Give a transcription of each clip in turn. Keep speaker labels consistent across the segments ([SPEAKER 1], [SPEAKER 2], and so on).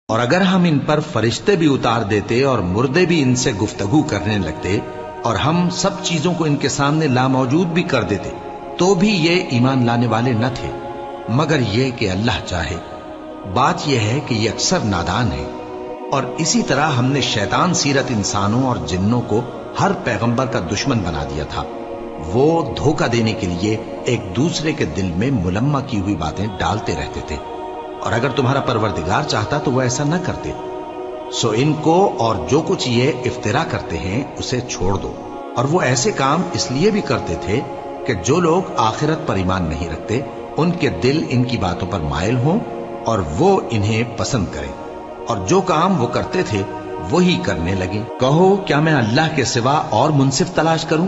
[SPEAKER 1] اور اگر ہم ان پر فرشتے بھی اتار دیتے اور مردے بھی ان سے گفتگو کرنے لگتے اور ہم سب چیزوں کو ان کے سامنے لاموجود بھی کر دیتے تو بھی یہ ایمان لانے والے نہ تھے، مگر یہ کہ اللہ چاہے۔ بات یہ ہے کہ یہ اکثر نادان ہے۔ اور اسی طرح ہم نے شیطان سیرت انسانوں اور جنوں کو ہر پیغمبر کا دشمن بنا دیا تھا۔ وہ دھوکہ دینے کے لیے ایک دوسرے کے دل میں ملمہ کی ہوئی باتیں ڈالتے رہتے تھے، اور اگر تمہارا پروردگار چاہتا تو وہ ایسا نہ کرتے۔ سو ان کو اور جو کچھ یہ افترا کرتے ہیں اسے چھوڑ دو۔ اور وہ ایسے کام اس لیے بھی کرتے تھے کہ جو لوگ آخرت پر ایمان نہیں رکھتے ان کے دل ان کی باتوں پر مائل ہوں اور وہ انہیں پسند کریں، اور جو کام وہ کرتے تھے وہی کرنے لگے۔ کہو کیا میں اللہ کے سوا اور منصف تلاش کروں،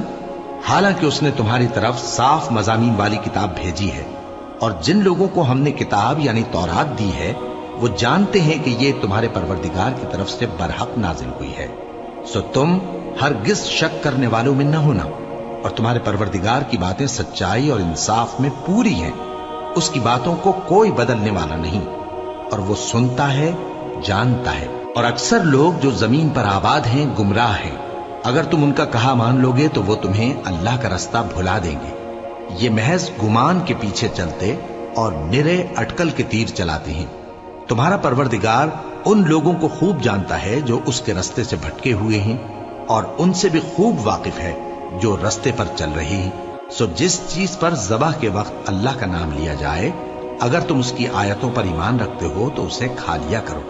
[SPEAKER 1] حالانکہ اس نے تمہاری طرف صاف مضامین والی کتاب بھیجی ہے، اور جن لوگوں کو ہم نے کتاب یعنی تورات دی ہے وہ جانتے ہیں کہ یہ تمہارے پروردگار کی طرف سے برحق نازل ہوئی ہے۔ سو تم ہرگز شک کرنے والوں میں نہ ہونا، اور تمہارے پروردگار کی باتیں سچائی اور انصاف میں پوری ہیں، اس کی باتوں کو کوئی بدلنے والا نہیں، اور وہ سنتا ہے، جانتا ہے۔ اور اکثر لوگ جو زمین پر آباد ہیں گمراہ ہیں، اگر تم ان کا کہا مان لوگے تو وہ تمہیں اللہ کا رستہ بھلا دیں گے۔ یہ محض گمان کے پیچھے چلتے اور نرے اٹکل کے تیر چلاتے ہیں۔ تمہارا پروردگار ان لوگوں کو خوب جانتا ہے جو اس کے رستے سے بھٹکے ہوئے ہیں، اور ان سے بھی خوب واقف ہے جو رستے پر چل رہے ہیں۔ سو جس چیز پر ذبح کے وقت اللہ کا نام لیا جائے، اگر تم اس کی آیتوں پر ایمان رکھتے ہو تو اسے کھا لیا کرو۔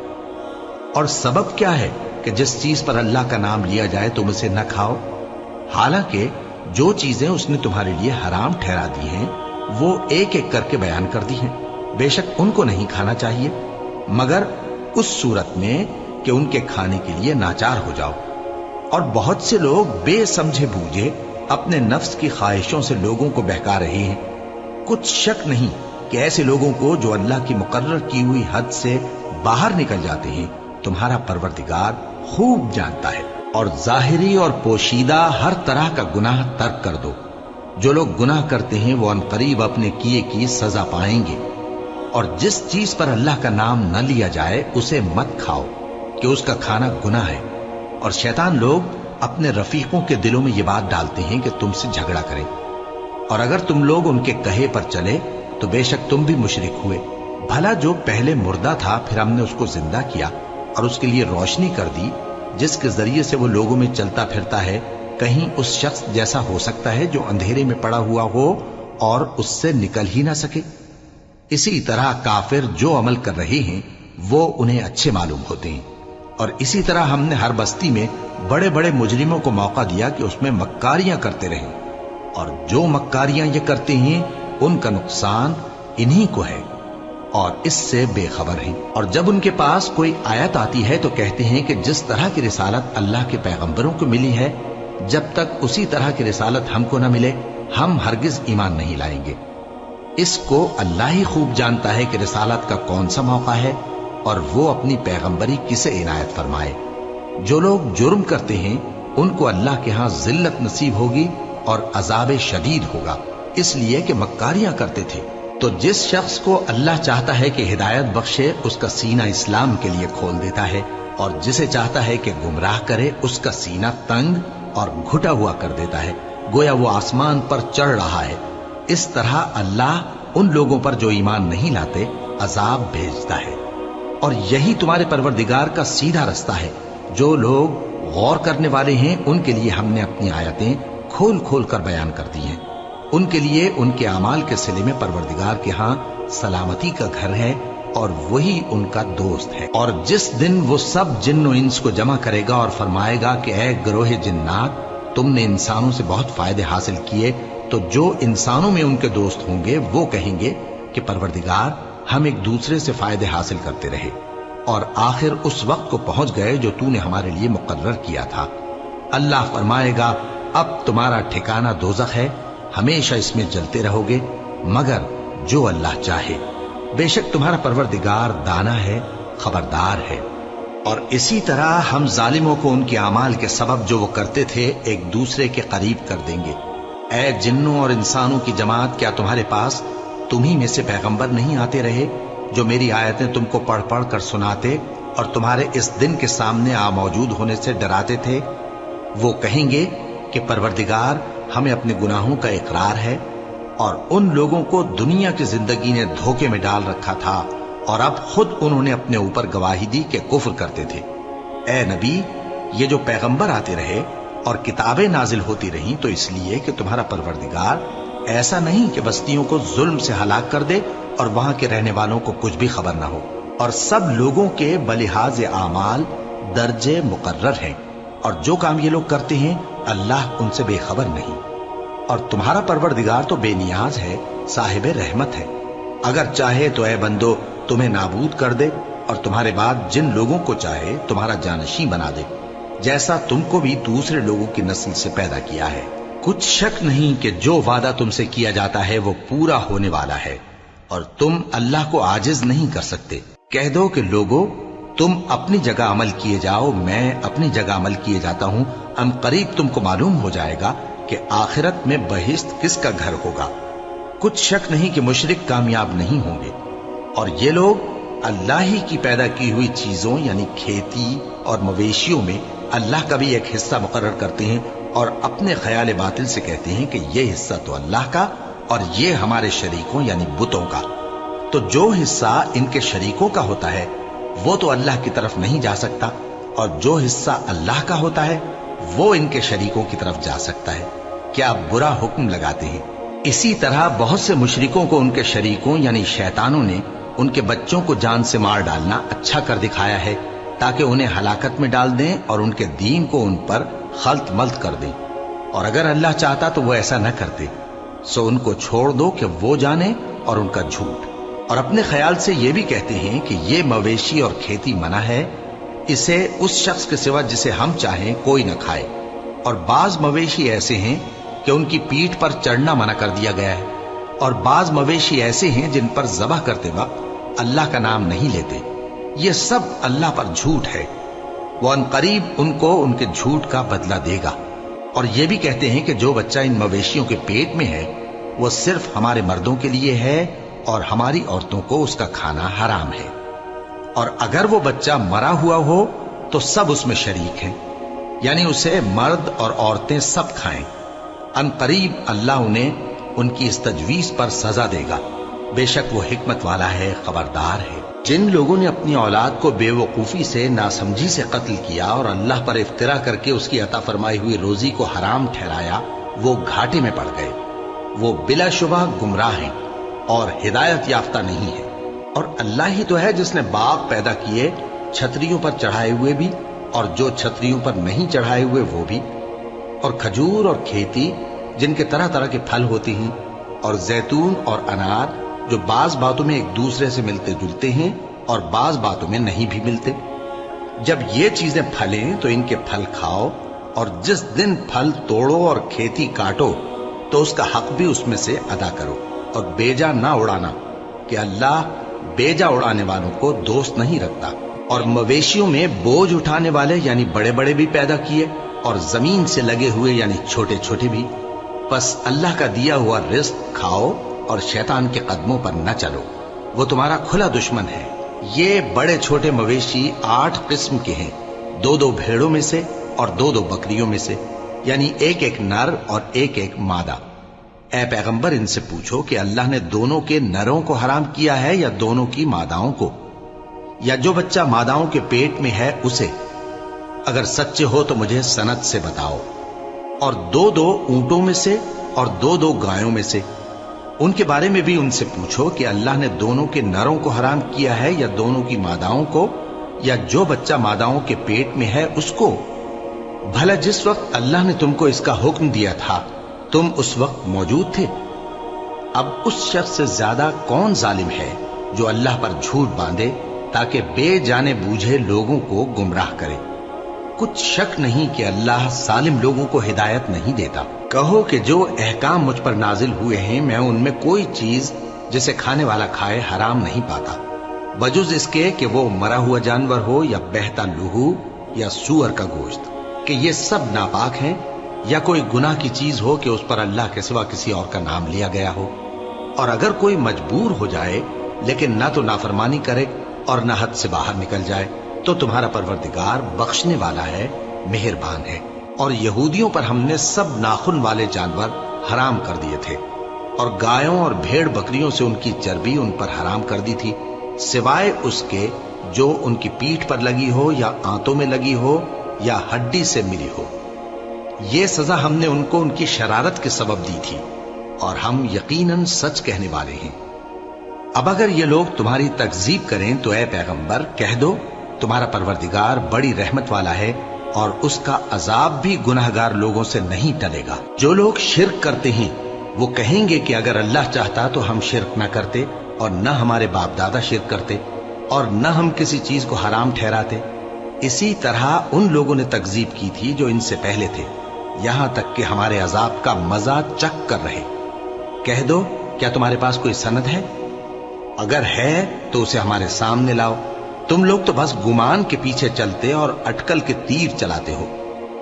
[SPEAKER 1] اور سبب کیا ہے کہ جس چیز پر اللہ کا نام لیا جائے تم اسے نہ کھاؤ، حالانکہ جو چیزیں اس نے تمہارے لیے حرام ٹھہرا دی ہیں وہ ایک ایک کر کے بیان کر دی ہیں۔ بے شک ان کو نہیں کھانا چاہیے مگر اس صورت میں کہ ان کے کھانے کے لیے ناچار ہو جاؤ۔ اور بہت سے لوگ بے سمجھے بوجھے اپنے نفس کی خواہشوں سے لوگوں کو بہکا رہے ہیں۔ کچھ شک نہیں کہ ایسے لوگوں کو جو اللہ کی مقرر کی ہوئی حد سے باہر نکل جاتے ہیں تمہارا پروردگار خوب جانتا ہے۔ اور ظاہری اور پوشیدہ ہر طرح کا گناہ ترک کر دو۔ جو لوگ گناہ کرتے ہیں وہ عنقریب اپنے کیے کی سزا پائیں گے۔ اور جس چیز پر اللہ کا نام نہ لیا جائے اسے مت کھاؤ کہ اس کا کھانا گناہ ہے۔ اور شیطان لوگ اپنے رفیقوں کے دلوں میں یہ بات ڈالتے ہیں کہ تم سے جھگڑا کریں، اور اگر تم لوگ ان کے کہے پر چلے تو بے شک تم بھی مشرک ہوئے۔ بھلا جو پہلے مردہ تھا پھر ہم نے اس کو زندہ کیا اور اس کے لیے روشنی کر دی جس کے ذریعے سے وہ لوگوں میں چلتا پھرتا ہے، کہیں اس شخص جیسا ہو سکتا ہے جو اندھیرے میں پڑا ہوا ہو اور اس سے نکل ہی نہ سکے؟ اسی طرح کافر جو عمل کر رہے ہیں وہ انہیں اچھے معلوم ہوتے ہیں۔ اور اسی طرح ہم نے ہر بستی میں بڑے بڑے مجرموں کو موقع دیا کہ اس میں مکاریاں کرتے رہیں، اور جو مکاریاں یہ کرتے ہیں ان کا نقصان انہی کو ہے اور اس سے بے خبر ہیں۔ اور جب ان کے پاس کوئی آیت آتی ہے تو کہتے ہیں کہ جس طرح کی رسالت اللہ کے پیغمبروں کو ملی ہے جب تک اسی طرح کی رسالت ہم کو نہ ملے ہم ہرگز ایمان نہیں لائیں گے۔ اس کو اللہ ہی خوب جانتا ہے کہ رسالت کا کون سا موقع ہے اور وہ اپنی پیغمبری کسے عنایت فرمائے۔ جو لوگ جرم کرتے ہیں ان کو اللہ کے ہاں ذلت نصیب ہوگی اور عذاب شدید ہوگا، اس لیے کہ مکاریاں کرتے تھے۔ تو جس شخص کو اللہ چاہتا ہے کہ ہدایت بخشے اس کا سینہ اسلام کے لیے کھول دیتا ہے، اور جسے چاہتا ہے کہ گمراہ کرے اس کا سینہ تنگ اور گھٹا ہوا کر دیتا ہے، گویا وہ آسمان پر چڑھ رہا ہے۔ اس طرح اللہ ان لوگوں پر جو ایمان نہیں لاتے عذاب بھیجتا ہے۔ اور یہی تمہارے پروردگار کا سیدھا رستہ ہے۔ جو لوگ غور کرنے والے ہیں ان کے لیے ہم نے اپنی آیتیں کھول کھول کر بیان کر دی ہیں۔ ان کے لیے ان کے اعمال کے صلے میں پروردگار کے ہاں سلامتی کا گھر ہے اور وہی ان کا دوست ہے۔ اور جس دن وہ سب جن و انس کو جمع کرے گا اور فرمائے گا کہ اے گروہ جنات، تم نے انسانوں سے بہت فائدے حاصل کیے، تو جو انسانوں میں ان کے دوست ہوں گے وہ کہیں گے کہ پروردگار ہم ایک دوسرے سے فائدے حاصل کرتے رہے، اور آخر اس وقت کو پہنچ گئے جو تو نے ہمارے لیے مقرر کیا تھا۔ اللہ فرمائے گا اب تمہارا ٹھکانہ دوزخ ہے، ہمیشہ اس میں جلتے رہو گے مگر جو اللہ چاہے۔ بے شک تمہارا پروردگار دانا ہے، خبردار ہے۔ اور اسی طرح ہم ظالموں کو ان کے اعمال کے سبب جو وہ کرتے تھے ایک دوسرے کے قریب کر دیں گے۔ اے جنوں اور انسانوں کی جماعت، کیا تمہارے پاس تمہیں میں سے پیغمبر نہیں آتے رہے جو میری آیتیں تم کو پڑھ پڑھ کر سناتے اور تمہارے اس دن کے سامنے آ موجود ہونے سے ڈراتے تھے؟ وہ کہیں گے کہ پروردگار ہمیں اپنے گناہوں کا اقرار ہے، اور ان لوگوں کو دنیا کی زندگی نے دھوکے میں ڈال رکھا تھا اور اب خود انہوں نے اپنے اوپر گواہی دی کہ کفر کرتے تھے۔ اے نبی، یہ جو پیغمبر آتے رہے اور کتابیں نازل ہوتی رہیں تو اس لیے کہ تمہارا پروردگار ایسا نہیں کہ بستیوں کو ظلم سے ہلاک کر دے اور وہاں کے رہنے والوں کو کچھ بھی خبر نہ ہو، اور سب لوگوں کے بلحاظ اعمال درجے مقرر ہیں، اور جو کام یہ لوگ کرتے ہیں اللہ ان سے بے خبر نہیں۔ اور تمہارا پروردگار تو بے نیاز ہے، صاحب رحمت ہے، اگر چاہے تو اے بندو تمہیں نابود کر دے اور تمہارے بعد جن لوگوں کو چاہے تمہارا جانشین بنا دے، جیسا تم کو بھی دوسرے لوگوں کی نسل سے پیدا کیا ہے۔ کچھ شک نہیں کہ جو وعدہ تم سے کیا جاتا ہے وہ پورا ہونے والا ہے، اور تم اللہ کو عاجز نہیں کر سکتے۔ کہہ دو کہ لوگو تم اپنی جگہ عمل کیے جاؤ، میں اپنی جگہ عمل کیے جاتا ہوں، ان قریب تم کو معلوم ہو جائے گا کہ آخرت میں بہشت کس کا گھر ہوگا۔ کچھ شک نہیں کہ مشرک کامیاب نہیں ہوں گے، اور یہ لوگ اللہ ہی کی پیدا کی ہوئی چیزوں یعنی کھیتی اور مویشیوں میں اللہ کا بھی ایک حصہ مقرر کرتے ہیں، اور اپنے خیال باطل سے کہتے ہیں کہ یہ حصہ تو اللہ کا اور یہ ہمارے شریکوں یعنی بتوں کا۔ تو جو حصہ ان کے شریکوں کا ہوتا ہے وہ تو اللہ کی طرف نہیں جا سکتا، اور جو حصہ اللہ کا ہوتا ہے وہ ان کے شریکوں کی طرف جا سکتا ہے۔ کیا برا حکم لگاتے ہیں؟ اسی طرح بہت سے مشرکوں کو ان کے شریکوں یعنی شیطانوں نے ان کے بچوں کو جان سے مار ڈالنا اچھا کر دکھایا ہے، تاکہ انہیں ہلاکت میں ڈال دیں اور ان کے دین کو ان پر خلط ملط کر دیں، اور اگر اللہ چاہتا تو وہ ایسا نہ کرتے۔ سو ان کو چھوڑ دو کہ وہ جانے اور ان کا جھوٹ، اور اپنے خیال سے یہ بھی کہتے ہیں کہ یہ مویشی اور کھیتی منع ہے، اسے اس شخص کے سوا جسے ہم چاہیں کوئی نہ کھائے، اور بعض مویشی ایسے ہیں کہ ان کی پیٹھ پر چڑھنا منع کر دیا گیا ہے، اور بعض مویشی ایسے ہیں جن پر ذبح کرتے وقت اللہ کا نام نہیں لیتے۔ یہ سب اللہ پر جھوٹ ہے، وہ ان قریب ان کو ان کے جھوٹ کا بدلہ دے گا۔ اور یہ بھی کہتے ہیں کہ جو بچہ ان مویشیوں کے پیٹ میں ہے وہ صرف ہمارے مردوں کے لیے ہے اور ہماری عورتوں کو اس کا کھانا حرام ہے، اور اگر وہ بچہ مرا ہوا ہو تو سب اس میں شریک ہیں، یعنی اسے مرد اور عورتیں سب کھائیں۔ ان قریب اللہ انہیں ان کی اس تجویز پر سزا دے گا، بے شک وہ حکمت والا ہے، خبردار ہے۔ جن لوگوں نے اپنی اولاد کو بے وقوفی سے ناسمجھی سے قتل کیا اور اللہ پر افترا کر کے اس کی عطا فرمائی ہوئی روزی کو حرام ٹھہرایا، وہ گھاٹے میں پڑ گئے، وہ بلا شبہ گمراہ ہیں اور ہدایت یافتہ نہیں ہے۔ اور اللہ ہی تو ہے جس نے باغ پیدا کیے، چھتریوں پر چڑھائے ہوئے بھی اور جو چھتریوں پر نہیں چڑھائے ہوئے وہ بھی، اور کھجور اور کھیتی جن کے طرح طرح کے پھل ہوتے ہیں، اور زیتون اور انار جو بعض باتوں میں ایک دوسرے سے ملتے جلتے ہیں اور بعض باتوں میں نہیں بھی ملتے۔ جب یہ چیزیں پھلیں تو ان کے پھل کھاؤ، اور جس دن پھل توڑو اور کھیتی کاٹو تو اس کا حق بھی اس میں سے ادا کرو، اور بیجا نہ اڑانا کہ اللہ بیجا اڑانے والوں کو دوست نہیں رکھتا۔ اور مویشیوں میں بوجھ اٹھانے والے یعنی بڑے بڑے بھی پیدا کیے، اور زمین سے لگے ہوئے یعنی چھوٹے چھوٹے بھی۔ بس اللہ کا دیا ہوا رزق کھاؤ اور شیطان کے قدموں پر نہ چلو، وہ تمہارا کھلا دشمن ہے۔ یہ بڑے چھوٹے مویشی 8 قسم کے ہیں، 2 بھیڑوں میں سے اور 2 بکریوں میں سے، یعنی ایک نر اور ایک مادہ۔ اے پیغمبر ان سے پوچھو کہ اللہ نے دونوں کے نروں کو حرام کیا ہے یا دونوں کی ماداؤں کو، یا جو بچہ ماداؤں کے پیٹ میں ہے اسے؟ اگر سچے ہو تو مجھے سند سے بتاؤ۔ اور 2 اونٹوں میں سے اور 2 گایوں میں سے، ان کے بارے میں بھی ان سے پوچھو کہ اللہ نے دونوں کے نروں کو حرام کیا ہے یا دونوں کی ماداؤں کو، یا جو بچہ ماداؤں کے پیٹ میں ہے اس کو؟ بھلا جس وقت اللہ نے تم کو اس کا حکم دیا تھا تم اس وقت موجود تھے؟ اب اس شخص سے زیادہ کون ظالم ہے جو اللہ پر جھوٹ باندھے تاکہ بے جانے بوجھے لوگوں کو گمراہ کرے۔ کچھ شک نہیں کہ اللہ ظالم لوگوں کو ہدایت نہیں دیتا۔ کہو کہ جو احکام مجھ پر نازل ہوئے ہیں میں ان میں کوئی چیز جسے کھانے والا کھائے حرام نہیں پاتا، بجز اس کے کہ وہ مرا ہوا جانور ہو یا بہتا لہو یا سور کا گوشت، کہ یہ سب ناپاک ہیں، یا کوئی گناہ کی چیز ہو کہ اس پر اللہ کے سوا کسی اور کا نام لیا گیا ہو۔ اور اگر کوئی مجبور ہو جائے لیکن نہ تو نافرمانی کرے اور نہ حد سے باہر نکل جائے تو تمہارا پروردگار بخشنے والا ہے، مہربان ہے۔ اور یہودیوں پر ہم نے سب ناخن والے جانور حرام کر دیے تھے، اور گایوں اور بھیڑ بکریوں سے ان کی چربی ان پر حرام کر دی تھی، سوائے اس کے جو ان کی پیٹھ پر لگی ہو یا آنتوں میں لگی ہو یا ہڈی سے ملی ہو۔ یہ سزا ہم نے ان کو ان کی شرارت کے سبب دی تھی، اور ہم یقیناً سچ کہنے والے ہیں۔ اب اگر یہ لوگ تمہاری تکذیب کریں تو اے پیغمبر کہہ دو، تمہارا پروردگار بڑی رحمت والا ہے، اور اس کا عذاب بھی گناہگار لوگوں سے نہیں ٹلے گا۔ جو لوگ شرک کرتے ہیں وہ کہیں گے کہ اگر اللہ چاہتا تو ہم شرک نہ کرتے، اور نہ ہمارے باپ دادا شرک کرتے، اور نہ ہم کسی چیز کو حرام ٹھہراتے۔ اسی طرح ان لوگوں نے تکذیب کی تھی جو ان سے پہلے تھے، یہاں تک کہ ہمارے عذاب کا مزہ چکھ کر رہے۔ کہہ دو، کیا تمہارے پاس کوئی سند ہے؟ اگر ہے تو اسے ہمارے سامنے لاؤ۔ تم لوگ تو بس گمان کے پیچھے چلتے اور اٹکل کے تیر چلاتے ہو۔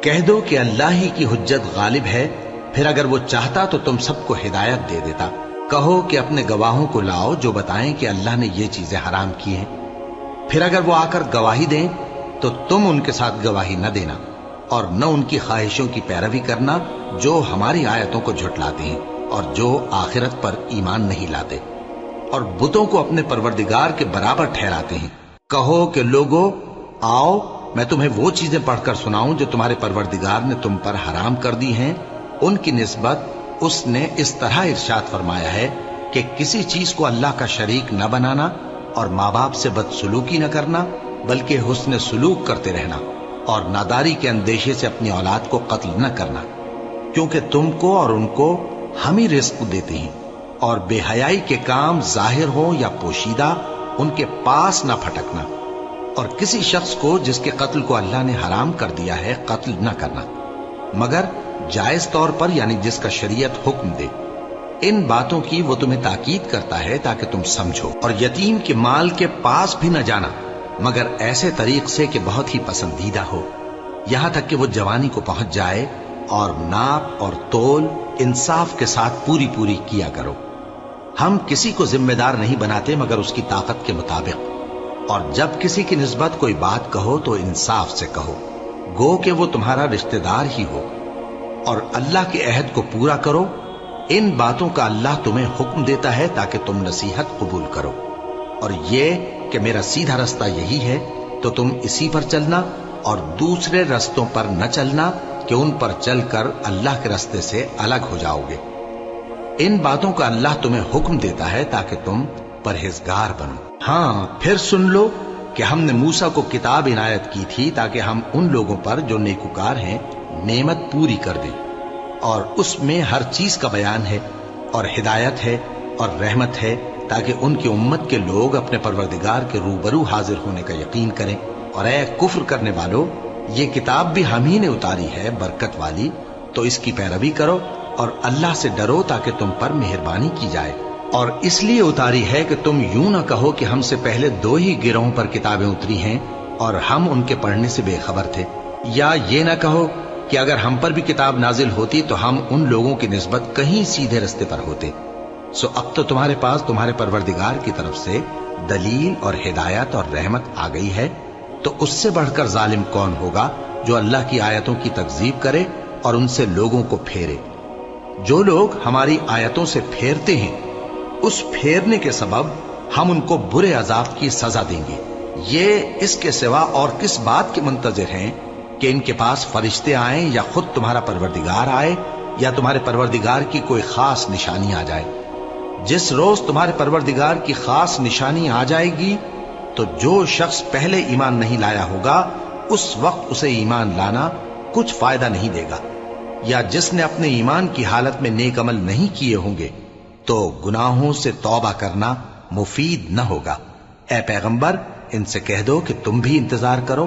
[SPEAKER 1] کہہ دو کہ اللہ ہی کی حجت غالب ہے، پھر اگر وہ چاہتا تو تم سب کو ہدایت دے دیتا۔ کہو کہ اپنے گواہوں کو لاؤ جو بتائیں کہ اللہ نے یہ چیزیں حرام کی ہیں، پھر اگر وہ آ کر گواہی دیں تو تم ان کے ساتھ گواہی نہ دینا، اور نہ ان کی خواہشوں کی پیروی کرنا جو ہماری آیتوں کو جھٹلاتے ہیں اور جو آخرت پر ایمان نہیں لاتے، اور بتوں کو اپنے پروردگار کے برابر ٹھہراتے ہیں۔ کہو کہ لوگو آؤ، میں تمہیں وہ چیزیں پڑھ کر سناؤں جو تمہارے پروردگار نے تم پر حرام کر دی ہیں۔ ان کی نسبت اس نے اس طرح ارشاد فرمایا ہے کہ کسی چیز کو اللہ کا شریک نہ بنانا، اور ماں باپ سے بدسلوکی نہ کرنا، بلکہ حسن سلوک کرتے رہنا، اور ناداری کے اندیشے سے اپنی اولاد کو قتل نہ کرنا، کیونکہ تم کو اور ان کو ہم ہی رزق دیتے ہیں۔ اور بے حیائی کے کام ظاہر ہو یا پوشیدہ ان کے پاس نہ پھٹکنا، اور کسی شخص کو جس کے قتل کو اللہ نے حرام کر دیا ہے قتل نہ کرنا، مگر جائز طور پر، یعنی جس کا شریعت حکم دے۔ ان باتوں کی وہ تمہیں تاکید کرتا ہے تاکہ تم سمجھو۔ اور یتیم کے مال کے پاس بھی نہ جانا، مگر ایسے طریق سے کہ بہت ہی پسندیدہ ہو، یہاں تک کہ وہ جوانی کو پہنچ جائے، اور ناپ اور تول انصاف کے ساتھ پوری پوری کیا کرو۔ ہم کسی کو ذمہ دار نہیں بناتے مگر اس کی طاقت کے مطابق، اور جب کسی کی نسبت کوئی بات کہو تو انصاف سے کہو، گو کہ وہ تمہارا رشتہ دار ہی ہو، اور اللہ کے عہد کو پورا کرو۔ ان باتوں کا اللہ تمہیں حکم دیتا ہے تاکہ تم نصیحت قبول کرو، اور یہ کہ میرا سیدھا رستہ یہی ہے تو تم اسی پر چلنا، اور دوسرے رستوں پر نہ چلنا کہ ان پر چل کر اللہ کے رستے سے الگ ہو جاؤ گے۔ ان باتوں کا اللہ تمہیں حکم دیتا ہے تاکہ تم پرہیزگار بنو۔ ہاں، پھر سن لو کہ ہم نے موسیٰ کو کتاب عنایت کی تھی تاکہ ہم ان لوگوں پر جو نیکوکار ہیں نعمت پوری کر دیں، اور اس میں ہر چیز کا بیان ہے، اور ہدایت ہے اور رحمت ہے، تاکہ ان کی امت کے لوگ اپنے پروردگار کے روبرو حاضر ہونے کا یقین کریں۔ اور اے کفر کرنے والو، یہ کتاب بھی ہم ہی نے اتاری ہے برکت والی، تو اس کی پیروی کرو اور اللہ سے ڈرو تاکہ تم پر مہربانی کی جائے۔ اور اس لیے اتاری ہے کہ تم یوں نہ کہو کہ ہم سے پہلے 2 ہی گروہوں پر کتابیں اتری ہیں اور ہم ان کے پڑھنے سے بے خبر تھے، یا یہ نہ کہو کہ اگر ہم پر بھی کتاب نازل ہوتی تو ہم ان لوگوں کی نسبت کہیں سیدھے رستے پر ہوتے۔ سو اب تو تمہارے پاس تمہارے پروردگار کی طرف سے دلیل اور ہدایت اور رحمت آ گئی ہے، تو اس سے بڑھ کر ظالم کون ہوگا جو اللہ کی آیتوں کی تکذیب کرے اور ان سے لوگوں کو پھیرے۔ جو لوگ ہماری آیتوں سے پھیرتے ہیں، اس پھیرنے کے سبب ہم ان کو برے عذاب کی سزا دیں گے۔ یہ اس کے سوا اور کس بات کے منتظر ہیں کہ ان کے پاس فرشتے آئیں، یا خود تمہارا پروردگار آئے، یا تمہارے پروردگار کی کوئی خاص نشانی آ جائے۔ جس روز تمہارے پروردگار کی خاص نشانی آ جائے گی تو جو شخص پہلے ایمان نہیں لایا ہوگا اس وقت اسے ایمان لانا کچھ فائدہ نہیں دے گا، یا جس نے اپنے ایمان کی حالت میں نیک عمل نہیں کیے ہوں گے تو گناہوں سے توبہ کرنا مفید نہ ہوگا۔ اے پیغمبر، ان سے کہہ دو کہ تم بھی انتظار کرو،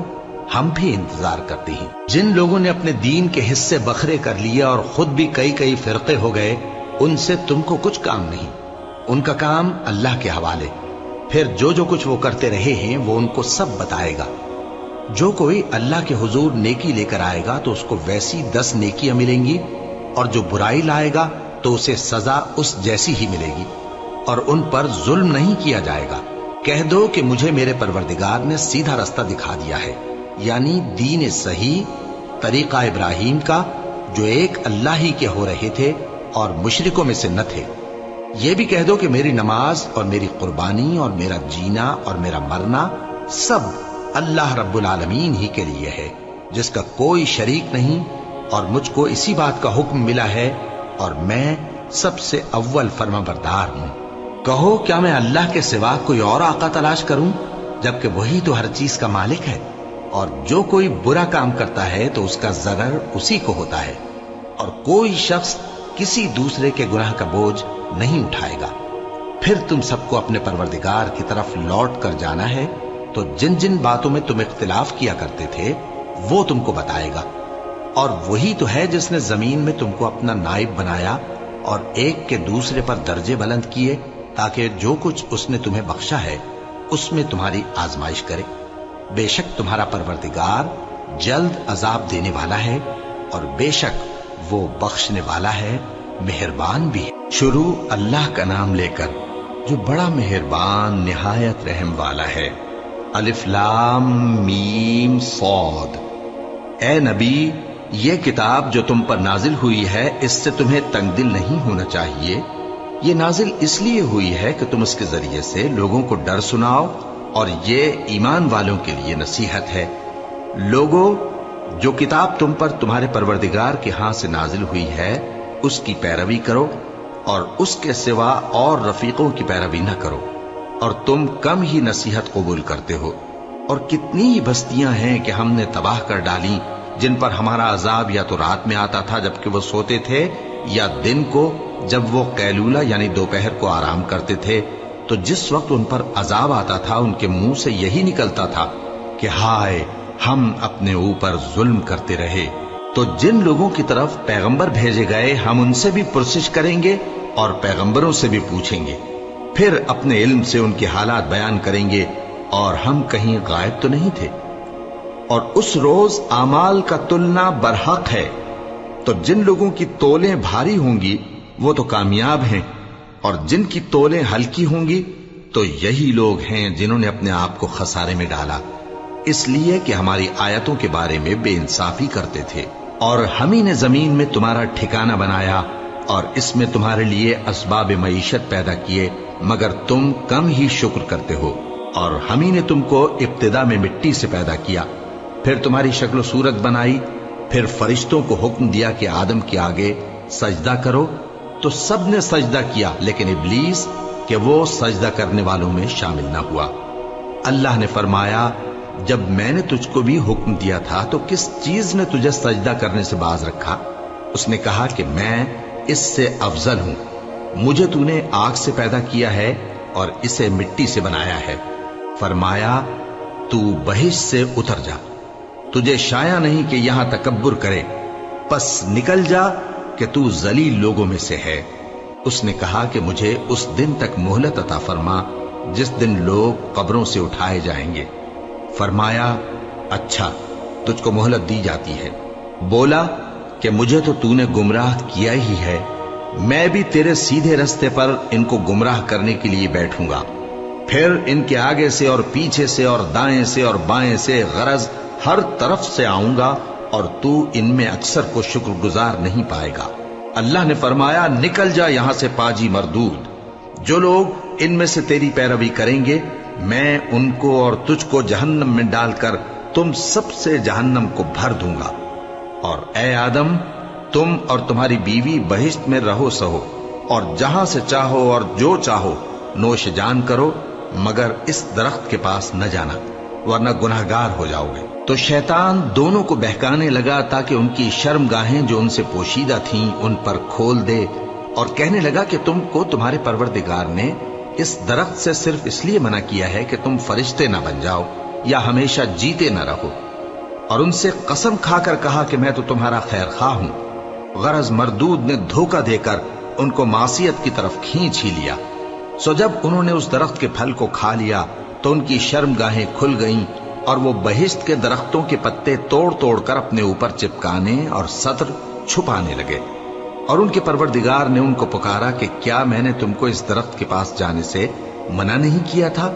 [SPEAKER 1] ہم بھی انتظار کرتے ہیں۔ جن لوگوں نے اپنے دین کے حصے بکھرے کر لیے اور خود بھی کئی فرقے ہو گئے، ان سے تم کو کچھ کام نہیں، ان کا کام اللہ کے حوالے۔ پھر جو کچھ وہ کرتے رہے ہیں وہ ان کو سب بتائے گا۔ جو کوئی اللہ کے حضور نیکی لے کر آئے گا تو اس کو ویسی 10 نیکیاں ملیں گی، اور جو برائی لائے گا تو اسے سزا اس جیسی ہی ملے گی، اور ان پر ظلم نہیں کیا جائے گا۔ کہہ دو کہ مجھے میرے پروردگار نے سیدھا راستہ دکھا دیا ہے، یعنی دین صحیح، طریقہ ابراہیم کا، جو ایک اللہ ہی کے ہو رہے تھے اور مشرکوں میں سے نہ تھے۔ یہ بھی کہہ دو کہ میری نماز اور میری قربانی اور میرا جینا اور میرا مرنا سب اللہ رب العالمین ہی کے لیے ہے، جس کا کوئی شریک نہیں، اور مجھ کو اسی بات کا حکم ملا ہے اور میں سب سے اول فرما بردار ہوں۔ کہو کیا میں اللہ کے سوا کوئی اور آقا تلاش کروں، جبکہ وہی تو ہر چیز کا مالک ہے، اور جو کوئی برا کام کرتا ہے تو اس کا ضرر اسی کو ہوتا ہے، اور کوئی شخص کسی دوسرے کے گناہ کا بوجھ نہیں اٹھائے گا۔ پھر تم سب کو اپنے پروردگار کی طرف لوٹ کر جانا ہے، تو جن جن باتوں میں تم اختلاف کیا کرتے تھے وہ تم کو بتائے گا، اور وہی تو ہے جس نے زمین میں تم کو اپنا نائب بنایا اور ایک کے دوسرے پر درجے بلند کیے، تاکہ جو کچھ اس نے تمہیں بخشا ہے اس میں تمہاری آزمائش کرے۔ بے شک تمہارا پروردگار جلد عذاب دینے والا ہے، اور بے شک وہ بخشنے والا ہے، مہربان بھی ہے۔ شروع اللہ کا نام لے کر جو بڑا مہربان نہایت رحم والا ہے۔ الف لام میم صاد۔ اے نبی، یہ کتاب جو تم پر نازل ہوئی ہے اس سے تمہیں تنگ دل نہیں ہونا چاہیے۔ یہ نازل اس لیے ہوئی ہے کہ تم اس کے ذریعے سے لوگوں کو ڈر سناؤ، اور یہ ایمان والوں کے لیے نصیحت ہے۔ لوگوں، جو کتاب تم پر تمہارے پروردگار کے ہاں سے نازل ہوئی ہے اس کی پیروی کرو، اور اس کے سوا اور رفیقوں کی پیروی نہ کرو، اور تم کم ہی نصیحت قبول کرتے ہو۔ اور کتنی ہی بستیاں ہیں کہ ہم نے تباہ کر ڈالی، جن پر ہمارا عذاب یا تو رات میں آتا تھا جبکہ وہ سوتے تھے، یا دن کو جب وہ قیلولہ یعنی دوپہر کو آرام کرتے تھے، تو جس وقت ان پر عذاب آتا تھا ان کے منہ سے یہی نکلتا تھا کہ ہائے، ہم اپنے اوپر ظلم کرتے رہے۔ تو جن لوگوں کی طرف پیغمبر بھیجے گئے ہم ان سے بھی پرسش کریں گے اور پیغمبروں سے بھی پوچھیں گے، پھر اپنے علم سے ان کے حالات بیان کریں گے، اور ہم کہیں غائب تو نہیں تھے۔ اور اس روز اعمال کا تلنا برحق ہے، تو جن لوگوں کی تولیں بھاری ہوں گی وہ تو کامیاب ہیں، اور جن کی تولیں ہلکی ہوں گی تو یہی لوگ ہیں جنہوں نے اپنے آپ کو خسارے میں ڈالا، اس لیے کہ ہماری آیتوں کے بارے میں بے انصافی کرتے تھے۔ اور ہم ہی نے زمین میں تمہارا ٹھکانہ بنایا، اور اس میں تمہارے لیے اسباب معیشت پیدا کیے، مگر تم کم ہی شکر کرتے ہو۔ اور ہم ہی نے تم کو ابتدا میں مٹی سے پیدا کیا، پھر تمہاری شکل و صورت بنائی، پھر فرشتوں کو حکم دیا کہ آدم کے آگے سجدہ کرو، تو سب نے سجدہ کیا، لیکن ابلیس کہ وہ سجدہ کرنے والوں میں شامل نہ ہوا۔ اللہ نے فرمایا، جب میں نے تجھ کو بھی حکم دیا تھا تو کس چیز نے تجھے سجدہ کرنے سے باز رکھا؟ اس نے کہا کہ میں اس سے افضل ہوں، مجھے تو نے آگ سے پیدا کیا ہے اور اسے مٹی سے بنایا ہے۔ فرمایا، تو بہشت سے اتر جا، تجھے شایع نہیں کہ یہاں تکبر کرے، پس نکل جا کہ تو ذلیل لوگوں میں سے ہے۔ اس نے کہا کہ مجھے اس دن تک مہلت عطا فرما جس دن لوگ قبروں سے اٹھائے جائیں گے۔ فرمایا، اچھا، تجھ کو مہلت دی جاتی ہے۔ بولا کہ مجھے تو نے گمراہ کیا ہی ہے، میں بھی تیرے سیدھے رستے پر ان کو گمراہ کرنے کے لیے بیٹھوں گا، پھر ان کے آگے سے اور پیچھے سے اور دائیں سے اور بائیں سے، غرض ہر طرف سے آؤں گا، اور تو ان میں اکثر کو شکر گزار نہیں پائے گا۔ اللہ نے فرمایا، نکل جا یہاں سے پاجی مردود، جو لوگ ان میں سے تیری پیروی کریں گے میں ان کو اور تجھ کو جہنم میں ڈال کر تم سب سے جہنم کو بھر دوں گا۔ اور اے آدم، تم اور تمہاری بیوی بہشت میں رہو سہو، اور جہاں سے چاہو اور جو چاہو نوش جان کرو، مگر اس درخت کے پاس نہ جانا ورنہ گناہگار ہو جاؤ گے۔ تو شیطان دونوں کو بہکانے لگا تاکہ ان کی شرم گاہیں جو ان سے پوشیدہ تھیں ان پر کھول دے، اور کہنے لگا کہ تم کو تمہارے پروردگار نے اس درخت سے صرف اس لیے منع کیا ہے کہ تم فرشتے نہ بن جاؤ یا ہمیشہ جیتے نہ رہو۔ اور ان سے قسم کھا کر کہا کہ میں تو تمہارا خیر خواہ ہوں۔ غرض مردود نے دھوکہ دے کر ان کو معصیت کی طرف کھینچ ہی لیا۔ سو جب انہوں نے اس درخت کے پھل کو کھا لیا تو ان کی شرم گاہیں کھل گئیں، اور وہ بہشت کے درختوں کے پتے توڑ توڑ کر اپنے اوپر چپکانے اور سطر چھپانے لگے۔ اور ان کے پروردگار نے ان کو پکارا کہ کیا میں نے تم کو اس درخت کے پاس جانے سے منع نہیں کیا تھا؟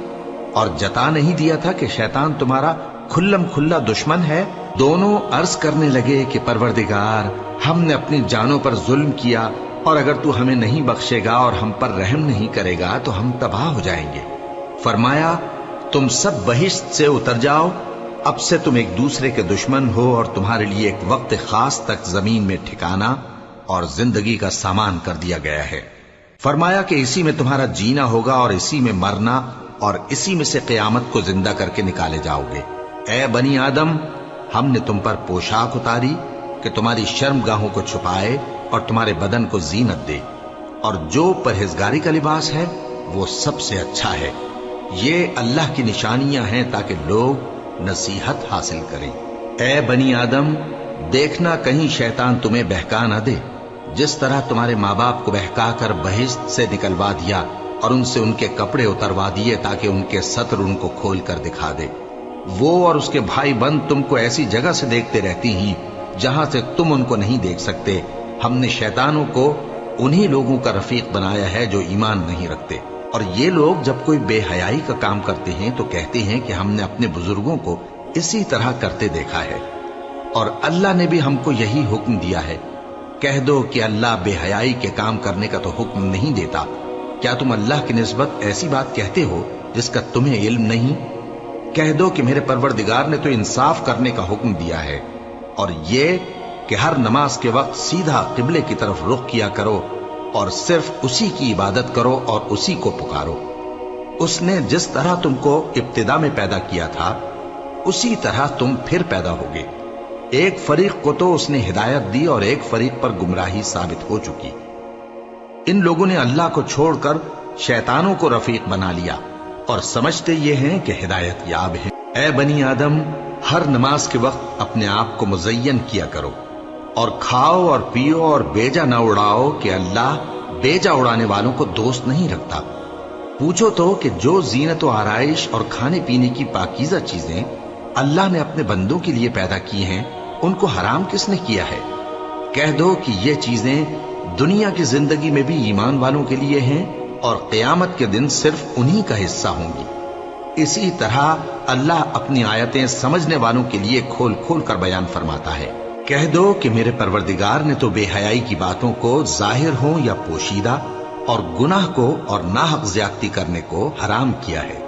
[SPEAKER 1] اور جتا نہیں دیا تھا کہ شیطان تمہارا کھلم کھلا دشمن ہے؟ دونوں عرض کرنے لگے کہ پروردگار، ہم نے اپنی جانوں پر ظلم کیا، اور اگر تو ہمیں نہیں بخشے گا اور ہم پر رحم نہیں کرے گا تو ہم تباہ ہو جائیں گے۔ فرمایا تم سب بہشت سے اتر جاؤ، اب سے تم ایک دوسرے کے دشمن ہو، اور تمہارے لیے ایک وقت خاص تک زمین میں ٹھکانا اور زندگی کا سامان کر دیا گیا ہے۔ فرمایا کہ اسی میں تمہارا جینا ہوگا اور اسی میں مرنا، اور اسی میں سے قیامت کو زندہ کر کے نکالے جاؤ گے۔ اے بنی آدم، ہم نے تم پر پوشاک اتاری کہ تمہاری شرم گاہوں کو چھپائے اور تمہارے بدن کو زینت دے، اور جو پرہیزگاری کا لباس ہے وہ سب سے اچھا ہے۔ یہ اللہ کی نشانیاں ہیں تاکہ لوگ نصیحت حاصل کریں۔ اے بنی آدم، دیکھنا کہیں شیطان تمہیں بہکا نہ دے، جس طرح تمہارے ماں باپ کو بہکا کر بہشت سے نکلوا دیا اور ان سے ان کے کپڑے اتروا دیے تاکہ ان کے ستر ان کو کھول کر دکھا دے۔ وہ اور اس کے بھائی بند تم کو ایسی جگہ سے دیکھتے رہتی ہیں جہاں سے تم ان کو نہیں دیکھ سکتے۔ ہم نے شیطانوں کو انہی لوگوں کا رفیق بنایا ہے جو ایمان نہیں رکھتے، اور یہ لوگ جب کوئی بے حیائی کا کام کرتے ہیں تو کہتے ہیں کہ ہم نے اپنے بزرگوں کو اسی طرح کرتے دیکھا ہے، اور اللہ نے بھی ہم کو یہی حکم دیا ہے۔ کہہ دو کہ اللہ بے حیائی کے کام کرنے کا تو حکم نہیں دیتا۔ کیا تم اللہ کی نسبت ایسی بات کہتے ہو جس کا تمہیں علم نہیں؟ کہہ دو کہ میرے پروردگار نے تو انصاف کرنے کا حکم دیا ہے، اور یہ کہ ہر نماز کے وقت سیدھا قبلے کی طرف رخ کیا کرو اور صرف اسی کی عبادت کرو اور اسی کو پکارو۔ اس نے جس طرح تم کو ابتدا میں پیدا کیا تھا اسی طرح تم پھر پیدا ہوگے۔ ایک فریق کو تو اس نے ہدایت دی اور ایک فریق پر گمراہی ثابت ہو چکی۔ ان لوگوں نے اللہ کو چھوڑ کر شیطانوں کو رفیق بنا لیا اور سمجھتے یہ ہیں کہ ہدایت یاب ہیں۔ اے بنی آدم، ہر نماز کے وقت اپنے آپ کو مزین کیا کرو، اور کھاؤ اور پیو اور بیجا نہ اڑاؤ کہ اللہ بیجا اڑانے والوں کو دوست نہیں رکھتا۔ پوچھو تو کہ جو زینت و آرائش اور کھانے پینے کی پاکیزہ چیزیں اللہ نے اپنے بندوں کے لیے پیدا کی ہیں، ان کو حرام کس نے کیا ہے؟ کہہ دو کہ یہ چیزیں دنیا کی زندگی میں بھی ایمان والوں کے لیے ہیں، اور قیامت کے دن صرف انہی کا حصہ ہوں گی۔ اسی طرح اللہ اپنی آیتیں سمجھنے والوں کے لیے کھول کھول کر بیان فرماتا ہے۔ کہہ دو کہ میرے پروردگار نے تو بے حیائی کی باتوں کو ظاہر ہوں یا پوشیدہ، اور گناہ کو اور ناحق زیادتی کرنے کو حرام کیا ہے،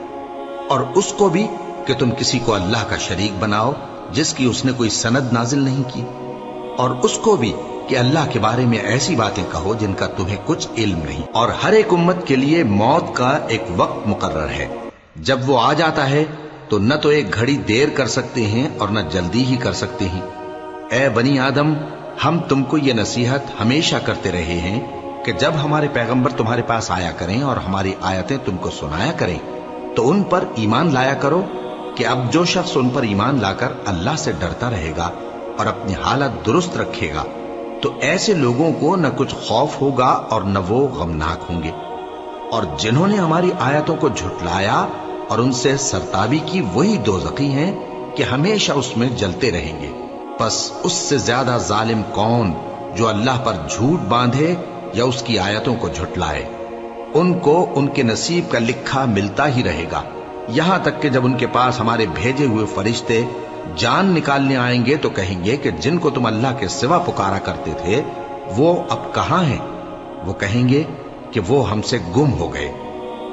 [SPEAKER 1] اور اس کو بھی کہ تم کسی کو اللہ کا شریک بناؤ جس کی اس نے کوئی سند نازل نہیں کی، اور اس کو بھی کہ اللہ کے بارے میں ایسی باتیں کہو جن کا تمہیں کچھ علم نہیں۔ اور ہر ایک امت کے لیے موت کا ایک وقت مقرر ہے، جب وہ آ جاتا ہے تو نہ تو ایک گھڑی دیر کر سکتے ہیں اور نہ جلدی ہی کر سکتے ہیں۔ اے بنی آدم، ہم تم کو یہ نصیحت ہمیشہ کرتے رہے ہیں کہ جب ہمارے پیغمبر تمہارے پاس آیا کریں اور ہماری آیتیں تم کو سنایا کریں تو ان پر ایمان لایا کرو، کہ اب جو شخص ان پر ایمان لا کر اللہ سے ڈرتا رہے گا اور اپنی حالت درست رکھے گا تو ایسے لوگوں کو نہ کچھ خوف ہوگا اور نہ وہ غمناک ہوں گے۔ اور جنہوں نے ہماری آیتوں کو جھٹلایا اور ان سے سرتابی کی، وہی دوزخی ہیں کہ ہمیشہ اس میں جلتے رہیں گے۔ پس اس سے زیادہ ظالم کون جو اللہ پر جھوٹ باندھے یا اس کی آیتوں کو جھٹلائے؟ ان کو ان کے نصیب کا لکھا ملتا ہی رہے گا، یہاں تک کہ جب ان کے پاس ہمارے بھیجے ہوئے فرشتے جان نکالنے آئیں گے تو کہیں گے کہ جن کو تم اللہ کے سوا پکارا کرتے تھے وہ اب کہاں ہیں؟ وہ کہیں گے کہ وہ ہم سے گم ہو گئے،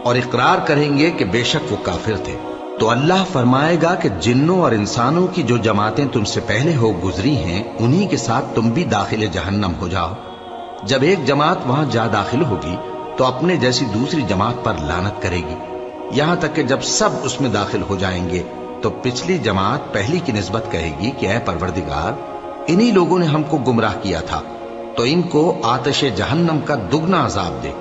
[SPEAKER 1] اور اقرار کریں گے کہ بے شک وہ کافر تھے۔ تو اللہ فرمائے گا کہ جنوں اور انسانوں کی جو جماعتیں تم سے پہلے ہو گزری ہیں انہی کے ساتھ تم بھی داخل جہنم ہو جاؤ۔ جب ایک جماعت وہاں جا داخل ہوگی تو اپنے جیسی دوسری جماعت پر لعنت کرے گی، یہاں تک کہ جب سب اس میں داخل ہو جائیں گے تو پچھلی جماعت پہلی کی نسبت کہے گی کہ اے پروردگار، انہی لوگوں نے ہم کو گمراہ کیا تھا، تو ان کو آتش جہنم کا دگنا عذاب دے۔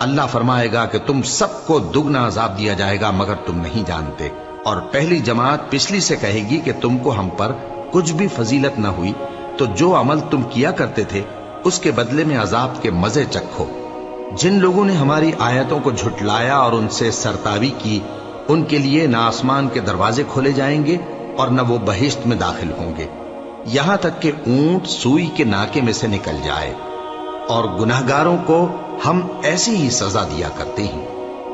[SPEAKER 1] اللہ فرمائے گا کہ تم سب کو دگنا عذاب دیا جائے گا مگر تم نہیں جانتے۔ اور پہلی جماعت پچھلی سے کہے گی کہ تم کو ہم پر کچھ بھی فضیلت نہ ہوئی، تو جو عمل تم کیا کرتے تھے اس کے بدلے میں عذاب کے مزے چکھو۔ جن لوگوں نے ہماری آیتوں کو جھٹلایا اور ان سے سرتابی کی، ان کے لیے نہ آسمان کے دروازے کھولے جائیں گے اور نہ وہ بہشت میں داخل ہوں گے، یہاں تک کہ اونٹ سوئی کے ناکے میں سے نکل جائے، اور گناہگاروں کو ہم ایسی ہی سزا دیا کرتے ہیں۔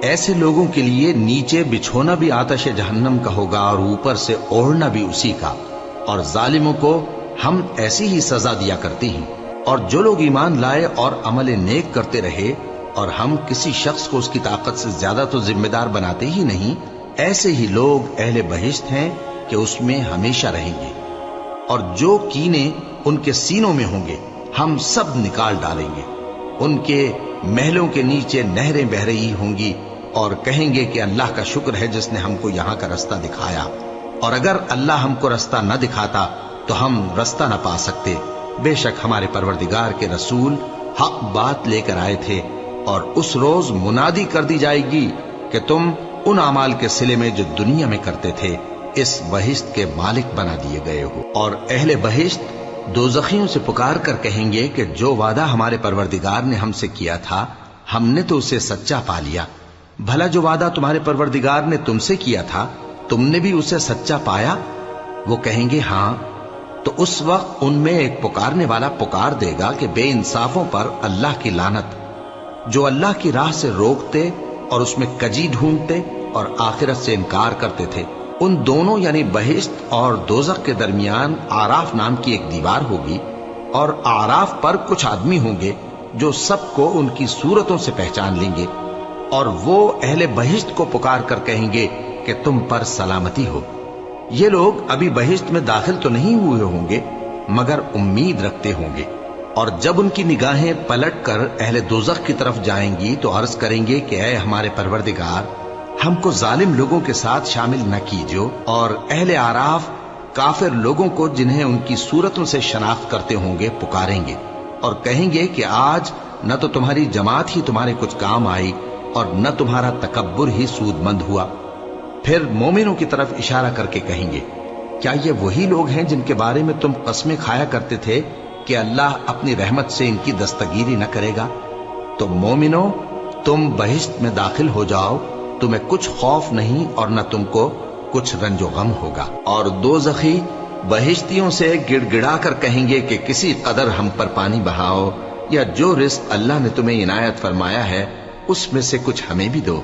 [SPEAKER 1] ایسے لوگوں کے لیے نیچے بچھونا بھی آتش جہنم کا ہوگا اور اوپر سے اوڑھنا بھی اسی کا، اور ظالموں کو ہم ایسی ہی سزا دیا کرتے ہیں۔ اور جو لوگ ایمان لائے اور عمل نیک کرتے رہے اور ہم کسی شخص کو اس کی طاقت سے زیادہ تو ذمہ دار بناتے ہی نہیں، ایسے ہی لوگ اہل بہشت ہیں کہ اس میں ہمیشہ رہیں گے۔ اور جو کینے ان کے سینوں میں ہوں گے ہم سب نکال ڈالیں گے، ان کے محلوں کے نیچے نہریں بہہ رہی ہوں گی، اور کہیں گے کہ اللہ کا شکر ہے جس نے ہم کو یہاں کا رستہ دکھایا، اور اگر اللہ ہم کو رستہ نہ دکھاتا تو ہم رستہ نہ پا سکتے۔ بے شک ہمارے پروردگار کے رسول حق بات لے کر آئے تھے، اور اس روز منادی کر دی جائے گی کہ تم ان اعمال کے صلے میں جو دنیا میں کرتے تھے اس بہشت کے مالک بنا دیے گئے ہو۔ اور اہل بہشت دوزخیوں سے پکار کر کہیں گے کہ جو وعدہ ہمارے پروردگار نے ہم سے کیا تھا ہم نے تو اسے سچا پا لیا، بھلا جو وعدہ تمہارے پروردگار نے تم سے کیا تھا تم نے بھی اسے سچا پایا؟ وہ کہیں گے ہاں۔ تو اس وقت ان میں ایک پکارنے والا پکار دے گا کہ بے انصافوں پر اللہ کی لعنت، جو اللہ کی راہ سے روکتے اور اس میں کجی ڈھونڈتے اور آخرت سے انکار کرتے تھے۔ ان دونوں یعنی بہشت اور دوزخ کے درمیان آراف نام کی ایک دیوار ہوگی، اور آراف پر کچھ آدمی ہوں گے جو سب کو ان کی صورتوں سے پہچان لیں گے، اور وہ اہل بہشت کو پکار کر کہیں گے کہ تم پر سلامتی ہو۔ یہ لوگ ابھی بہشت میں داخل تو نہیں ہوئے ہوں گے مگر امید رکھتے ہوں گے، اور جب ان کی نگاہیں پلٹ کر اہل دوزخ کی طرف جائیں گی تو عرض کریں گے کہ اے ہمارے پروردگار، ہم کو ظالم لوگوں کے ساتھ شامل نہ کیجو۔ اور اہل آراف کافر لوگوں کو جنہیں ان کی صورتوں سے شناخت کرتے ہوں گے پکاریں گے اور کہیں گے کہ آج نہ تو تمہاری جماعت ہی تمہارے کچھ کام آئی اور نہ تمہارا تکبر ہی سود مند ہوا۔ پھر مومنوں کی طرف اشارہ کر کے کہیں گے کیا یہ وہی لوگ ہیں جن کے بارے میں تم قسمیں کھایا کرتے تھے کہ اللہ اپنی رحمت سے ان کی دستگیری نہ کرے گا؟ تو مومنوں، تم بہشت میں داخل ہو جاؤ، تمہیں کچھ خوف نہیں اور نہ تم کو کچھ رنج و غم ہوگا۔ اور دوزخی بہشتیوں سے گڑ گڑا کر کہیں گے کہ کسی قدر ہم پر پانی بہاؤ، یا جو رزق اللہ نے تمہیں عنایت فرمایا ہے اس میں سے کچھ ہمیں بھی دو۔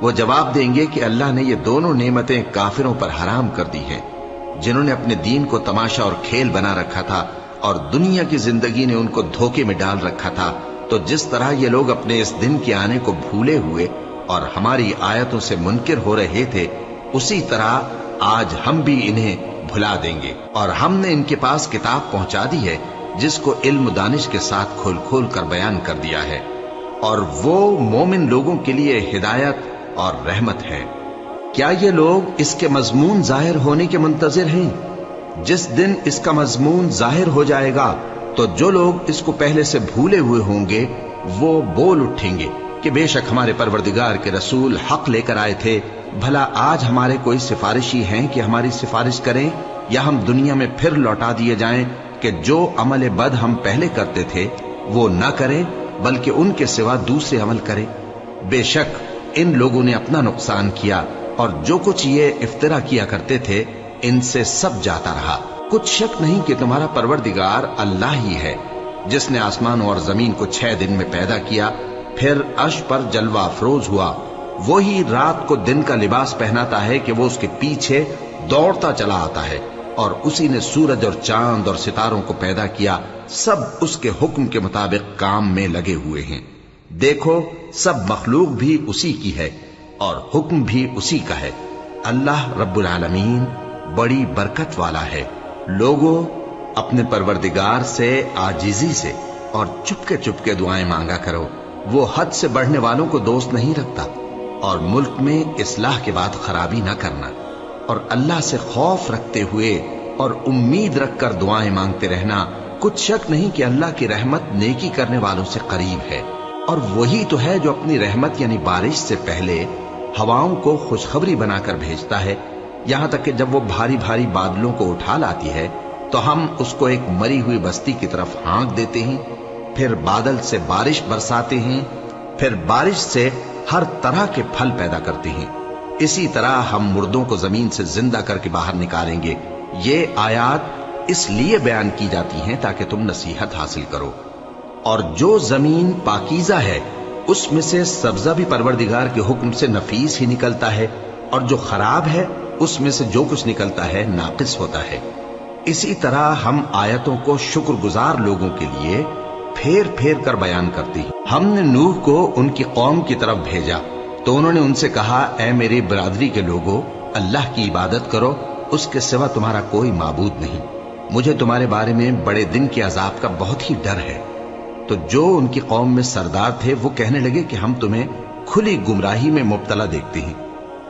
[SPEAKER 1] وہ جواب دیں گے کہ اللہ نے یہ دونوں نعمتیں کافروں پر حرام کر دی ہیں، جنہوں نے اپنے دین کو تماشا اور کھیل بنا رکھا تھا اور دنیا کی زندگی نے ان کو دھوکے میں ڈال رکھا تھا۔ تو جس طرح یہ لوگ اپنے اس دن کے آنے کو بھولے ہوئے اور ہماری آیتوں سے منکر ہو رہے تھے، اسی طرح آج ہم بھی انہیں بھلا دیں گے۔ اور ہم نے ان کے پاس کتاب پہنچا دی ہے جس کو علم و دانش کے ساتھ کھول کھول کر بیان کر دیا ہے، اور وہ مومن لوگوں کے لیے ہدایت اور رحمت ہے۔ کیا یہ لوگ اس کے مضمون ظاہر ہونے کے منتظر ہیں؟ جس دن اس کا مضمون ظاہر ہو جائے گا تو جو لوگ اس کو پہلے سے بھولے ہوئے ہوں گے وہ بول اٹھیں گے کہ بے شک ہمارے پروردگار کے رسول حق لے کر آئے تھے، بھلا آج ہمارے کوئی سفارشی ہیں کہ ہماری سفارش کریں، یا ہم دنیا میں پھر لوٹا دیے جائیں کہ جو عمل بد ہم پہلے کرتے تھے وہ نہ کریں بلکہ ان کے سوا دوسرے عمل کریں۔ بے شک ان لوگوں نے اپنا نقصان کیا، اور جو کچھ یہ افترا کیا کرتے تھے ان سے سب جاتا رہا۔ کچھ شک نہیں کہ تمہارا پروردگار اللہ ہی ہے جس نے آسمان اور زمین کو 6 دن میں پیدا کیا، پھر عرش پر جلوہ افروز ہوا۔ وہی رات کو دن کا لباس پہناتا ہے کہ وہ اس کے پیچھے دوڑتا چلا آتا ہے، اور اسی نے سورج اور چاند اور ستاروں کو پیدا کیا، سب اس کے حکم کے مطابق کام میں لگے ہوئے ہیں۔ دیکھو سب مخلوق بھی اسی کی ہے اور حکم بھی اسی کا ہے۔ اللہ رب العالمین بڑی برکت والا ہے۔ لوگوں، اپنے پروردگار سے عاجزی سے اور چپکے دعائیں مانگا کرو، وہ حد سے بڑھنے والوں کو دوست نہیں رکھتا، اور ملک میں اصلاح کے بعد خرابی نہ کرنا، اور اللہ سے خوف رکھتے ہوئے اور امید رکھ کر دعائیں مانگتے رہنا۔ کچھ شک نہیں کہ اللہ کی رحمت نیکی کرنے والوں سے قریب ہے، اور وہی تو ہے جو اپنی رحمت یعنی بارش سے پہلے ہواؤں کو خوشخبری بنا کر بھیجتا ہے، یہاں تک کہ جب وہ بھاری بھاری بادلوں کو اٹھا لاتی ہے تو ہم اس کو ایک مری ہوئی بستی کی طرف ہانک دیتے ہیں، پھر بادل سے بارش برساتے ہیں، پھر بارش سے ہر طرح کے پھل پیدا کرتے ہیں۔ اسی طرح ہم مردوں کو زمین سے زندہ کر کے باہر نکالیں گے۔ یہ آیات اس لیے بیان کی جاتی ہیں تاکہ تم نصیحت حاصل کرو۔ اور جو زمین پاکیزہ ہے اس میں سے سبزہ بھی پروردگار کے حکم سے نفیس ہی نکلتا ہے، اور جو خراب ہے اس میں سے جو کچھ نکلتا ہے ناقص ہوتا ہے۔ اسی طرح ہم آیتوں کو شکر گزار لوگوں کے لیے پھیر پھیر کر بیان کرتے ہیں۔ ہم نے نوح کو ان کی قوم کی طرف بھیجا تو انہوں نے ان سے کہا، اے میری برادری کے لوگوں، اللہ کی عبادت کرو، اس کے سوا تمہارا کوئی معبود نہیں۔ مجھے تمہارے بارے میں بڑے دن کے عذاب کا بہت ہی ڈر ہے۔ تو جو ان کی قوم میں سردار تھے وہ کہنے لگے کہ ہم تمہیں کھلی گمراہی میں مبتلا دیکھتے ہیں۔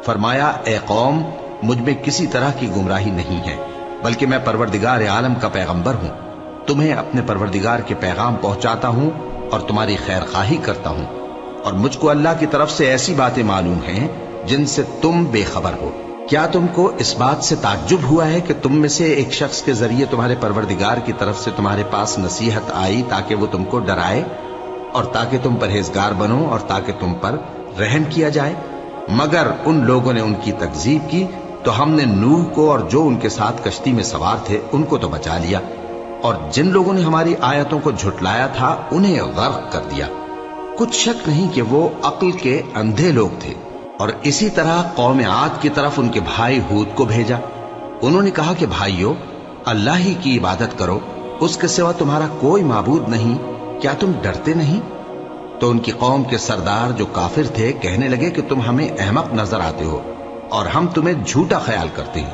[SPEAKER 1] فرمایا، اے قوم، مجھ میں کسی طرح کی گمراہی نہیں ہے، بلکہ میں پروردگار عالم کا پیغمبر ہوں۔ تمہیں اپنے پروردگار کے پیغام پہنچاتا ہوں اور تمہاری خیر خواہی کرتا ہوں، اور مجھ کو اللہ کی طرف سے ایسی باتیں معلوم ہیں جن سے تم بے خبر ہو۔ کیا تم کو اس بات سے تعجب ہوا ہے کہ تم میں سے ایک شخص کے ذریعے تمہارے پروردگار کی طرف سے تمہارے پاس نصیحت آئی تاکہ وہ تم کو ڈرائے اور تاکہ تم پرہیزگار بنو اور تاکہ تم پر رحم کیا جائے؟ مگر ان لوگوں نے ان کی تکذیب کی تو ہم نے نوح کو اور جو ان کے ساتھ کشتی میں سوار تھے ان کو تو بچا لیا، اور جن لوگوں نے ہماری آیتوں کو جھٹلایا تھا انہیں غرق کر دیا۔ کچھ شک نہیں کہ وہ عقل کے اندھے لوگ تھے۔ اور اسی طرح قوم عاد کی طرف ان کے بھائی ہود کو بھیجا۔ انہوں نے کہا کہ بھائیو، اللہ ہی کی عبادت کرو، اس کے سوا تمہارا کوئی معبود نہیں، کیا تم ڈرتے نہیں؟ تو ان کی قوم کے سردار جو کافر تھے کہنے لگے کہ تم ہمیں احمق نظر آتے ہو اور ہم تمہیں جھوٹا خیال کرتے ہیں۔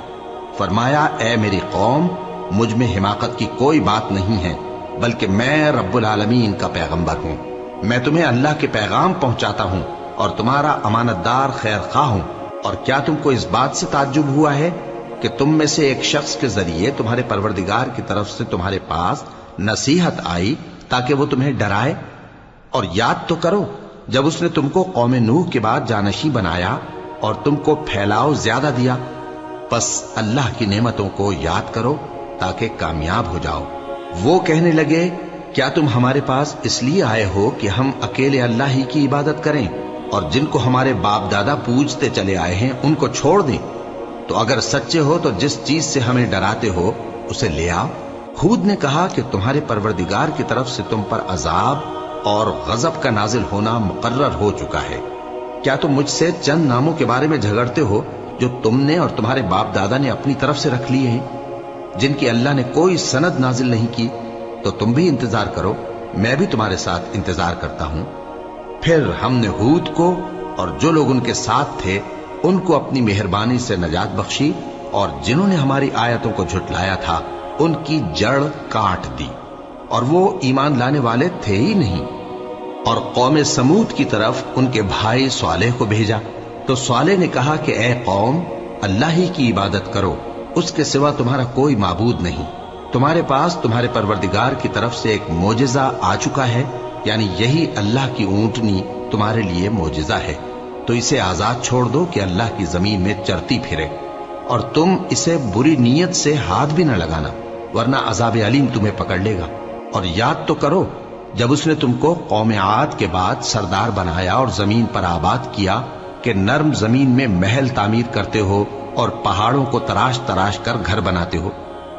[SPEAKER 1] فرمایا، اے میری قوم، مجھ میں حماقت کی کوئی بات نہیں ہے، بلکہ میں رب العالمین کا پیغمبر ہوں۔ میں تمہیں اللہ کے پیغام پہنچاتا ہوں اور تمہارا امانت دار خیر خواہ ہوں۔ اور کیا تم کو اس بات سے تعجب ہوا ہے کہ تم میں سے ایک شخص کے ذریعے تمہارے پروردگار کی طرف سے تمہارے پاس نصیحت آئی تاکہ وہ تمہیں ڈرائے؟ اور یاد تو کرو جب اس نے تم کو قوم نوح کے بعد جانشین بنایا اور تم کو پھیلاؤ زیادہ دیا، پس اللہ کی نعمتوں کو یاد کرو تاکہ کامیاب ہو جاؤ۔ وہ کہنے لگے، کیا تم ہمارے پاس اس لیے آئے ہو کہ ہم اکیلے اللہ ہی کی عبادت کریں اور جن کو ہمارے باپ دادا پوجتے چلے آئے ہیں ان کو چھوڑ دیں؟ تو اگر سچے ہو تو جس چیز سے ہمیں ڈراتے ہو اسے لے آؤ۔ ہود نے کہا کہ تمہارے پروردگار کی طرف سے تم پر عذاب اور غضب کا نازل ہونا مقرر ہو چکا ہے۔ کیا تم مجھ سے چند ناموں کے بارے میں جھگڑتے ہو جو تم نے اور تمہارے باپ دادا نے اپنی طرف سے رکھ لیے ہیں، جن کی اللہ نے کوئی سند نازل نہیں کی؟ تو تم بھی انتظار کرو، میں بھی تمہارے ساتھ انتظار کرتا ہوں۔ پھر ہم نے ہود کو اور جو لوگ ان کے ساتھ تھے ان کو اپنی مہربانی سے نجات بخشی، اور جنہوں نے ہماری آیتوں کو جھٹلایا تھا ان کی جڑ کاٹ دی، اور وہ ایمان لانے والے تھے ہی نہیں۔ اور قوم سمود کی طرف ان کے بھائی صالح کو بھیجا تو صالح نے کہا کہ اے قوم، اللہ ہی کی عبادت کرو، اس کے سوا تمہارا کوئی معبود نہیں۔ تمہارے پاس تمہارے پروردگار کی طرف سے ایک معجزہ آ چکا ہے، یعنی یہی اللہ کی اونٹنی تمہارے لیے معجزہ ہے، تو اسے آزاد چھوڑ دو کہ اللہ کی زمین میں چرتی پھرے، اور تم اسے بری نیت سے ہاتھ بھی نہ لگانا، ورنہ عذاب علیم تمہیں پکڑ لے گا۔ اور یاد تو کرو جب اس نے تم کو قوم عاد کے بعد سردار بنایا اور زمین پر آباد کیا کہ نرم زمین میں محل تعمیر کرتے ہو اور پہاڑوں کو تراش تراش کر گھر بناتے ہو،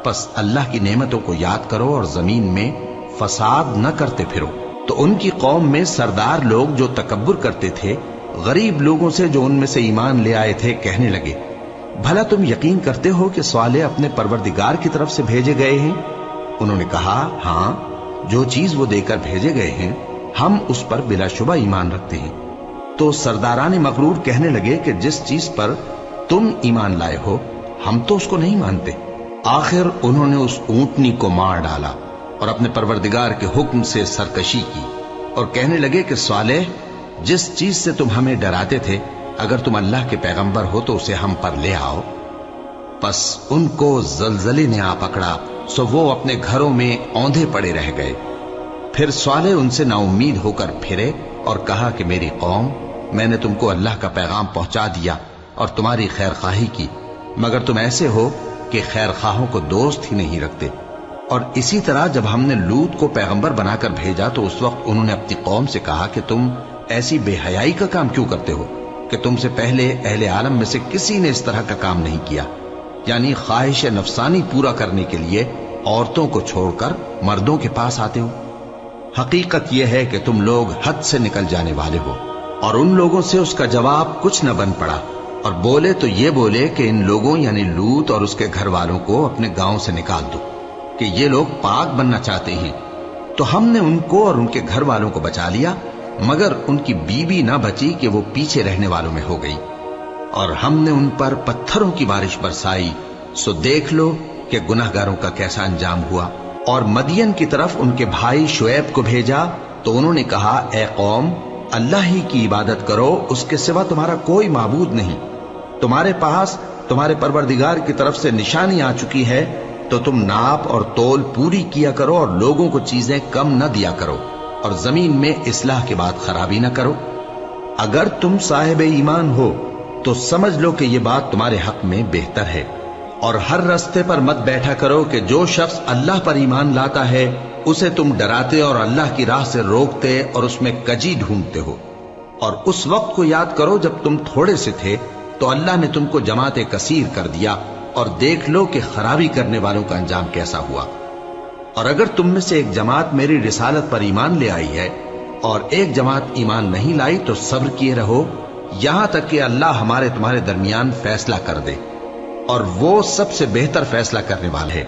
[SPEAKER 1] پس اللہ کی نعمتوں کو یاد کرو اور زمین میں فساد نہ کرتے پھرو۔ تو ان کی قوم میں سردار لوگ جو تکبر کرتے تھے غریب لوگوں سے جو ان میں سے ایمان لے آئے تھے کہنے لگے، بھلا تم یقین کرتے ہو کہ صالح اپنے پروردگار کی طرف سے بھیجے گئے ہیں؟ انہوں نے کہا، ہاں، جو چیز وہ دے کر بھیجے گئے ہیں ہم اس پر بلا شبہ ایمان رکھتے ہیں۔ تو سرداران مغرور کہنے لگے کہ جس چیز پر تم ایمان لائے ہو ہم تو اس کو نہیں مانتے۔ آخر انہوں نے اس اونٹنی کو مار ڈالا اور اپنے پروردگار کے حکم سے سرکشی کی، اور کہنے لگے کہ صالح، جس چیز سے تم ہمیں ڈراتے تھے اگر تم اللہ کے پیغمبر ہو تو اسے ہم پر لے آؤ۔ پس ان کو زلزلے نے آ پکڑا، سو وہ اپنے گھروں میں اوندھے پڑے رہ گئے۔ پھر صالح ان سے نا امید ہو کر پھرے اور کہا کہ میری قوم، میں نے تم کو اللہ کا پیغام پہنچا دیا اور تمہاری خیر خواہی کی، مگر تم ایسے ہو کہ خیر خواہوں کو دوست ہی نہیں رکھتے۔ اور اسی طرح جب ہم نے لوط کو پیغمبر بنا کر بھیجا تو اس وقت انہوں نے اپنی قوم سے کہا کہ تم ایسی بے حیائی کا کام کیوں کرتے ہو کہ تم سے پہلے اہل عالم میں سے کسی نے اس طرح کا کام نہیں کیا، یعنی خواہش نفسانی پورا کرنے کے لیے عورتوں کو چھوڑ کر مردوں کے پاس آتے ہو۔ حقیقت یہ ہے کہ تم لوگ حد سے نکل جانے والے ہو۔ اور ان لوگوں سے اس کا جواب کچھ نہ بن پڑا، اور بولے تو یہ بولے کہ ان لوگوں یعنی لوط اور اس کے گھر والوں کو اپنے گاؤں سے نکال دو کہ یہ لوگ پاک بننا چاہتے ہیں۔ تو ہم نے ان کو اور ان کے گھر والوں کو بچا لیا، مگر ان کی بیوی نہ بچی کہ وہ پیچھے رہنے والوں میں ہو گئی، اور ہم نے ان پر پتھروں کی بارش برسائی، سو دیکھ لو کہ گناہگاروں کا کیسا انجام ہوا۔ اور مدین کی طرف ان کے بھائی شعیب کو بھیجا تو انہوں نے کہا، اے قوم، اللہ ہی کی عبادت کرو، اس کے سوا تمہارا کوئی معبود نہیں۔ تمہارے پاس تمہارے پروردگار کی طرف سے نشانی آ چکی ہے، تو تم ناپ اور تول پوری کیا کرو اور لوگوں کو چیزیں کم نہ دیا کرو، اور زمین میں اصلاح کے بعد خرابی نہ کرو۔ اگر تم صاحب ایمان ہو تو سمجھ لو کہ یہ بات تمہارے حق میں بہتر ہے، اور ہر رستے پر مت بیٹھا کرو کہ جو شخص اللہ پر ایمان لاتا ہے اسے تم ڈراتے اور اللہ کی راہ سے روکتے اور اس میں کجی ڈھونڈتے ہو۔ اور اس وقت کو یاد کرو جب تم تھوڑے سے تھے تو اللہ نے تم کو جماعت کثیر کر دیا، اور دیکھ لو کہ خرابی کرنے والوں کا انجام کیسا ہوا۔ اور اگر تم میں سے ایک جماعت میری رسالت پر ایمان لے آئی ہے اور ایک جماعت ایمان نہیں لائی تو صبر کیے رہو یہاں تک کہ اللہ ہمارے تمہارے درمیان فیصلہ کر دے، اور وہ سب سے بہتر فیصلہ کرنے والا ہے۔